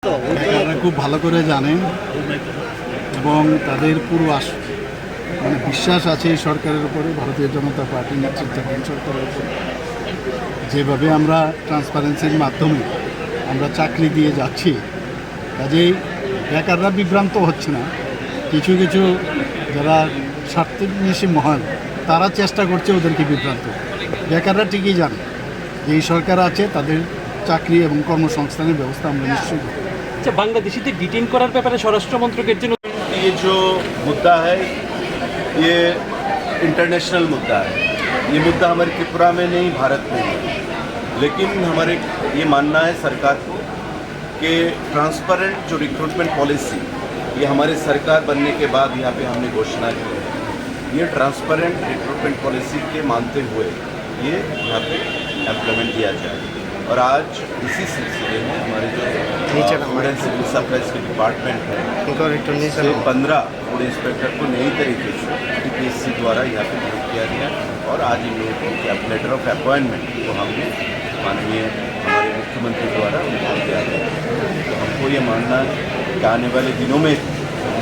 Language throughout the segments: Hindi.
তারা খুব ভালো করে জানেন এবং তাদের পুরো মানে বিশ্বাস আছে এই সরকারের উপরে, ভারতীয় জনতা পার্টি নেতৃত্বাধীন সরকারের উপরে। যেভাবে আমরা ট্রান্সপারেন্সির মাধ্যমে আমরা চাকরি দিয়ে যাচ্ছি, কাজেই বেকাররা বিভ্রান্ত হচ্ছে না। কিছু কিছু যারা স্বার্থান্বেষী মহান, তারা চেষ্টা করছে ওদেরকে বিভ্রান্ত। বেকাররা ঠিকই জানে যে এই সরকার আছে, তাদের চাকরি এবং কর্মসংস্থানের ব্যবস্থা আমরা নিশ্চয়ই করব। আচ্ছা, বাংলাদেশিদের ডিটেইন করার ব্যাপারে স্বরাষ্ট্র মন্ত্রকের জন্য ये जो मुद्दा है ये इंटरनेशनल मुद्दा है। ये मुद्दा हमारे त्रिपुरा में नहीं, भारत में नहीं, लेकिन हमारे ये मानना है सरकार को कि ट्रांसपेरेंट जो रिक्रूटमेंट पॉलिसी ये हमारे सरकार बनने के बाद यहाँ पे हमने घोषणा की है। ये ट्रांसपेरेंट रिक्रूटमेंट पॉलिसी के मानते हुए ये यहाँ पे एम्प्लीमेंट किया जाए। और आज इसी सिलसिले में हमारे जो फूड एंड सिविल सप्लाईज के डिपार्टमेंट है, 15 फूड इंस्पेक्टर को नई तरीके से टीपीएससी द्वारा यहाँ पे नियुक्त किया गया। और आज इन लोगों को लेटर ऑफ अपॉइंटमेंट को हमने माननीय हमारे मुख्यमंत्री द्वारा उनको दिया गया। तो हमको ये मानना है कि आने वाले दिनों में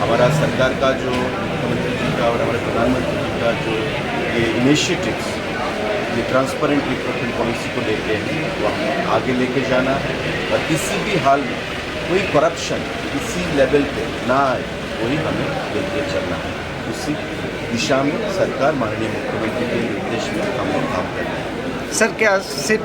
हमारा सरकार का जो मुख्यमंत्री जी का और हमारे प्रधानमंत्री जी का जो ये इनिशिएटिव्स, ये ट्रांसपेरेंट रिक्रूटमेंट पॉलिसी को लेके वो हमें आगे लेके जाना है। और किसी भी हाल में कोई करप्शन किसी लेवल पे ना आए, वही हमें लेके चलना है। उसी दिशा में सरकार माननीय मुख्यमंत्री के निर्देश में हम लोग काम कर रहे हैं। सर, क्या सिर्फ